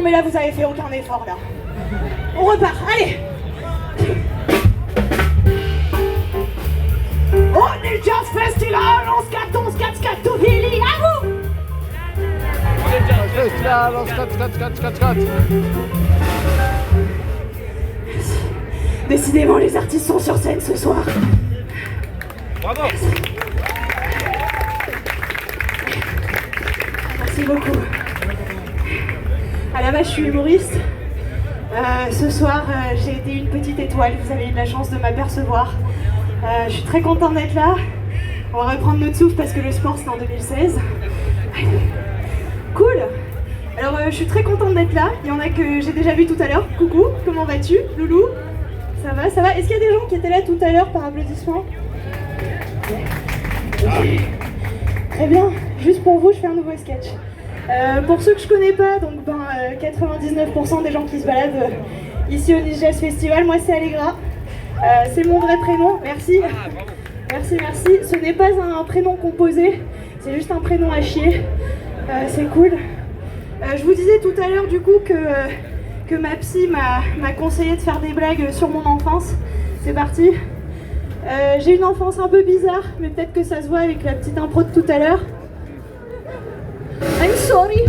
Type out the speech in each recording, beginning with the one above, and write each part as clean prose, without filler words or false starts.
mais là, vous avez fait aucun effort, là. On repart, allez. On est Jazz Festival, on se capte, tout Billy, à vous. Festival, on se capte. Décidément, les artistes sont sur scène ce soir. Bravo. Merci beaucoup. À la base, je suis humoriste. Ce soir, j'ai été une petite étoile. Vous avez eu de la chance de m'apercevoir. Je suis très contente d'être là. On va reprendre notre souffle parce que le sport, c'était en 2016. Cool. Alors, je suis très contente d'être là. Il y en a que j'ai déjà vu tout à l'heure. Coucou, comment vas-tu, Loulou? Ça va, ça va. Est-ce qu'il y a des gens qui étaient là tout à l'heure par applaudissement? Très bien. Juste pour vous, je fais un nouveau sketch. Pour ceux que je connais pas, donc 99% des gens qui se baladent ici au Nice Jazz Festival, moi c'est Allegra, c'est mon vrai prénom, merci. Merci. Ce n'est pas un prénom composé, c'est juste un prénom à chier, c'est cool. Je vous disais tout à l'heure du coup que ma psy m'a conseillé de faire des blagues sur mon enfance, c'est parti. J'ai une enfance un peu bizarre, mais peut-être que ça se voit avec la petite impro de tout à l'heure. I'm sorry.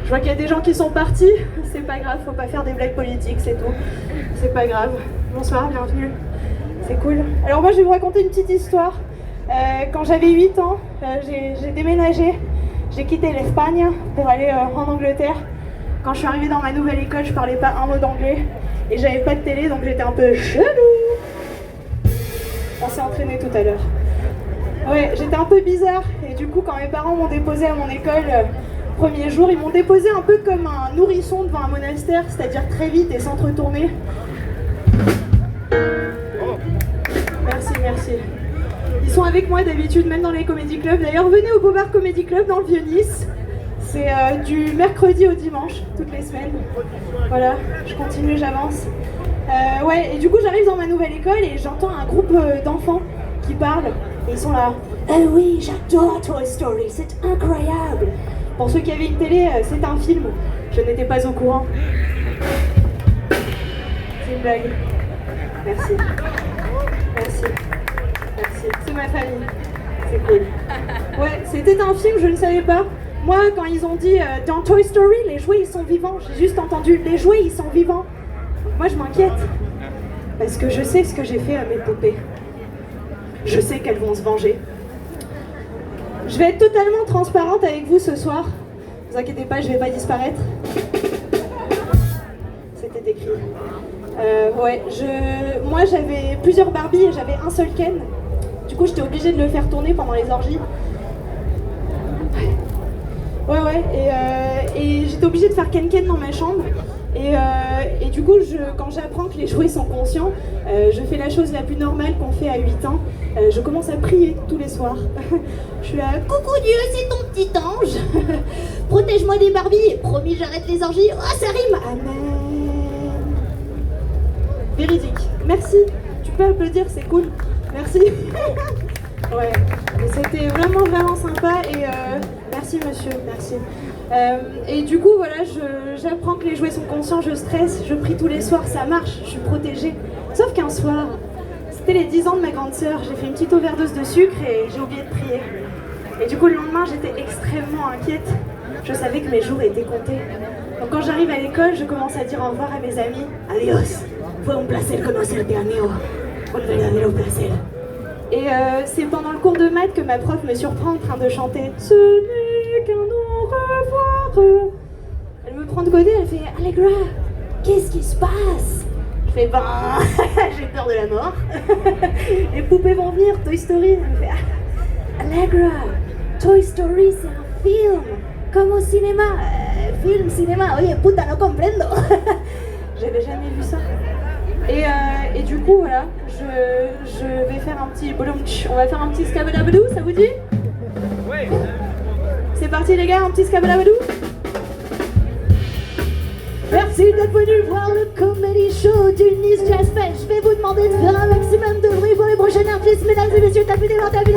Je vois qu'il y a des gens qui sont partis. C'est pas grave, faut pas faire des blagues politiques, c'est tout. C'est pas grave. Bonsoir, bienvenue. C'est cool. Alors moi, je vais vous raconter une petite histoire. Quand j'avais 8 ans, j'ai déménagé. J'ai quitté l'Espagne pour aller en Angleterre. Quand je suis arrivée dans ma nouvelle école, je parlais pas un mot d'anglais. Et j'avais pas de télé, donc j'étais un peu chelou. On s'est entraîné tout à l'heure. Ouais, j'étais un peu bizarre et du coup quand mes parents m'ont déposé à mon école premier jour, ils m'ont déposé un peu comme un nourrisson devant un monastère, c'est-à-dire très vite et sans te retourner. Merci. Ils sont avec moi d'habitude, même dans les comédie clubs. D'ailleurs, venez au Beaubar Comedy Club dans le Vieux-Nice. C'est du mercredi au dimanche, toutes les semaines. Voilà, je continue, j'avance. Ouais, et du coup j'arrive dans ma nouvelle école et j'entends un groupe d'enfants qui parlent. Et ils sont là. Oui, j'adore Toy Story, c'est incroyable. Pour ceux qui avaient une télé, c'est un film. Je n'étais pas au courant. C'est une blague. Merci. C'est ma famille. C'est cool. Ouais, c'était un film, je ne savais pas. Moi, quand ils ont dit dans Toy Story, les jouets ils sont vivants, j'ai juste entendu les jouets ils sont vivants. Donc moi je m'inquiète. Parce que je sais ce que j'ai fait à mes poupées. Je sais qu'elles vont se venger. Je vais être totalement transparente avec vous ce soir. Ne vous inquiétez pas, je vais pas disparaître. C'était écrit. Moi j'avais plusieurs Barbies et j'avais un seul Ken. Du coup j'étais obligée de le faire tourner pendant les orgies. Ouais, et j'étais obligée de faire Ken dans ma chambre. Et du coup, quand j'apprends que les jouets sont conscients, je fais la chose la plus normale qu'on fait à 8 ans. Je commence à prier tous les soirs. Je suis là, coucou Dieu, c'est ton petit ange. Protège-moi des Barbies et promis, j'arrête les orgies. Oh, ça rime. Amen. Véridique. Merci. Tu peux applaudir, c'est cool. Merci. Ouais, c'était vraiment sympa et merci monsieur, merci. Et du coup voilà, j'apprends que les jouets sont conscients, je stresse, je prie tous les soirs, ça marche, je suis protégée. Sauf qu'un soir, c'était les 10 ans de ma grande sœur, j'ai fait une petite overdose de sucre et j'ai oublié de prier. Et du coup le lendemain j'étais extrêmement inquiète, je savais que mes jours étaient comptés. Donc quand j'arrive à l'école, je commence à dire au revoir à mes amis. Adios, fue un placer conocerte amigo, un verdadero placer. Et c'est pendant le cours de maths que ma prof me surprend en train de chanter « Ce n'est qu'un au revoir ». Elle me prend de côté, elle fait « Allegra, qu'est-ce qui se passe ?» Je fais « Ben, j'ai peur de la mort. Les poupées vont venir, Toy Story. » Elle me fait « Allegra, Toy Story c'est un film, comme au cinéma. Film, cinéma, oye puta, no comprendo. » J'avais jamais vu ça. Et du coup, voilà, je vais faire un petit bolomtch. On va faire un petit scabadabadou, ça vous dit? Oui. C'est parti les gars, un petit scabadabadou. Merci d'être venus voir le comedy show du Nice Jazz Fest. Je vais vous demander de faire un maximum de bruit pour les prochains artistes. Mesdames et messieurs, tapez des mains, tapez des